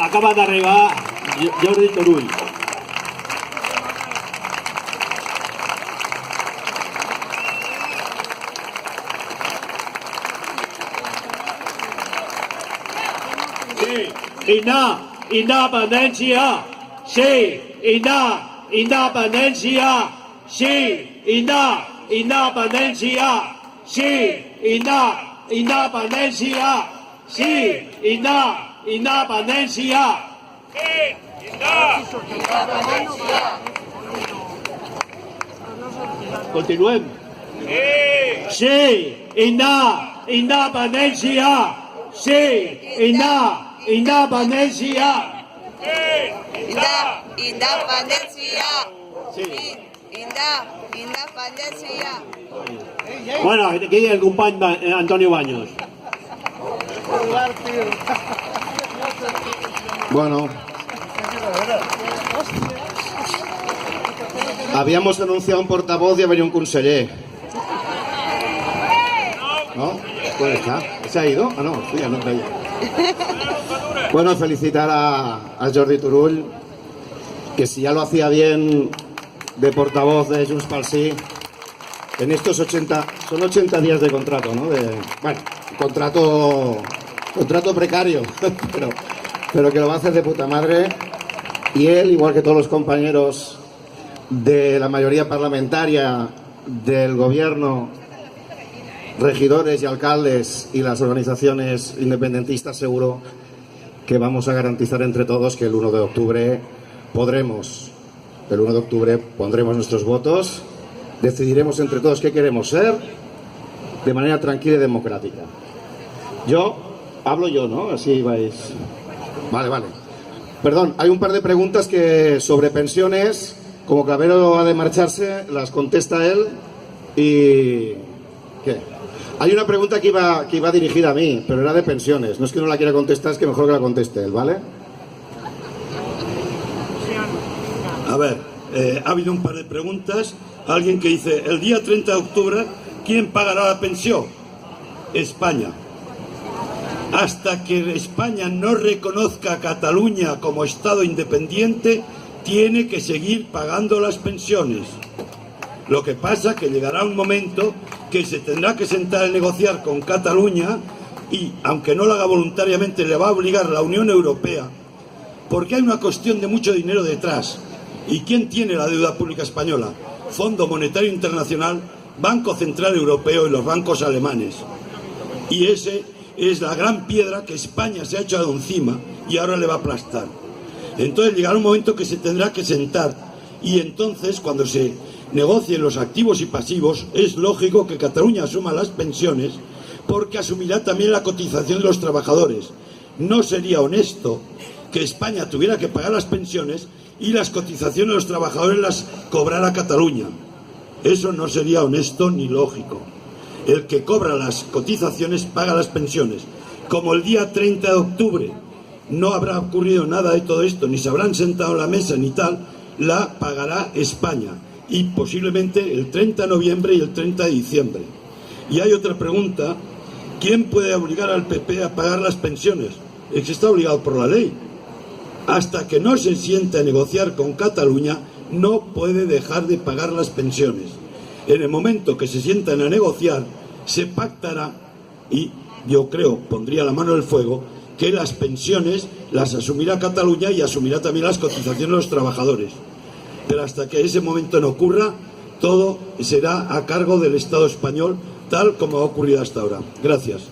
acaba d'arribar Jordi Turull. Independència! Sí! Independència! Sí! Independència! Sí! Independència! Sí! Independència! Continuem. Sí! Independència! Sí! Independència! Independència! Sí. Independència! Bueno, aquí el company Antonio Baños. Bueno, habíamos anunciado un portavoz y ha venido un conseller. ¿No? ¿Dónde está? ¿Se ha ido? Ah, no, ya no traía. Bueno, felicitar a Jordi Turull, que si ya lo hacía bien de portavoz de Junts pel Sí, en estos 80 días de contrato, ¿no? Bueno, contrato precario, pero que lo va a hacer de puta madre. Y él, igual que todos los compañeros de la mayoría parlamentaria, del gobierno, regidores y alcaldes y las organizaciones independentistas, seguro que vamos a garantizar entre todos que el 1 de octubre pondremos nuestros votos, decidiremos entre todos qué queremos ser de manera tranquila y democrática. Hablo yo, ¿no? Así vais. Vale. Perdón, hay un par de preguntas que sobre pensiones, como Clavero ha de marcharse, las contesta él y... ¿Qué? Hay una pregunta que iba dirigida a mí, pero era de pensiones. No es que no la quiera contestar, es que mejor que la conteste él, ¿vale? A ver, ha habido un par de preguntas. Alguien que dice, el día 30 de octubre, ¿quién pagará la pensión? España. Hasta que España no reconozca a Cataluña como Estado independiente, tiene que seguir pagando las pensiones. Lo que pasa que llegará un momento que se tendrá que sentar a negociar con Cataluña y, aunque no lo haga voluntariamente, le va a obligar la Unión Europea, porque hay una cuestión de mucho dinero detrás. ¿Y quién tiene la deuda pública española? Fondo Monetario Internacional, Banco Central Europeo y los bancos alemanes. Y ese es la gran piedra que España se ha echado encima y ahora le va a aplastar. Entonces llegará un momento que se tendrá que sentar y entonces, cuando se negocien los activos y pasivos, es lógico que Cataluña asuma las pensiones, porque asumirá también la cotización de los trabajadores. No sería honesto que España tuviera que pagar las pensiones y las cotizaciones de los trabajadores las cobrara Cataluña. Eso no sería honesto ni lógico. El que cobra las cotizaciones paga las pensiones. Como el día 30 de octubre no habrá ocurrido nada de todo esto, ni se habrán sentado en la mesa ni tal, la pagará España. Y posiblemente el 30 de noviembre y el 30 de diciembre. Y hay otra pregunta, ¿quién puede obligar al PP a pagar las pensiones? Es que está obligado por la ley. Hasta que no se siente a negociar con Cataluña, no puede dejar de pagar las pensiones. En el momento que se sientan a negociar, se pactará, y yo creo, pondría la mano en el fuego, que las pensiones las asumirá Cataluña y asumirá también las cotizaciones de los trabajadores. Pero hasta que ese momento no ocurra, todo será a cargo del Estado español, tal como ha ocurrido hasta ahora. Gracias.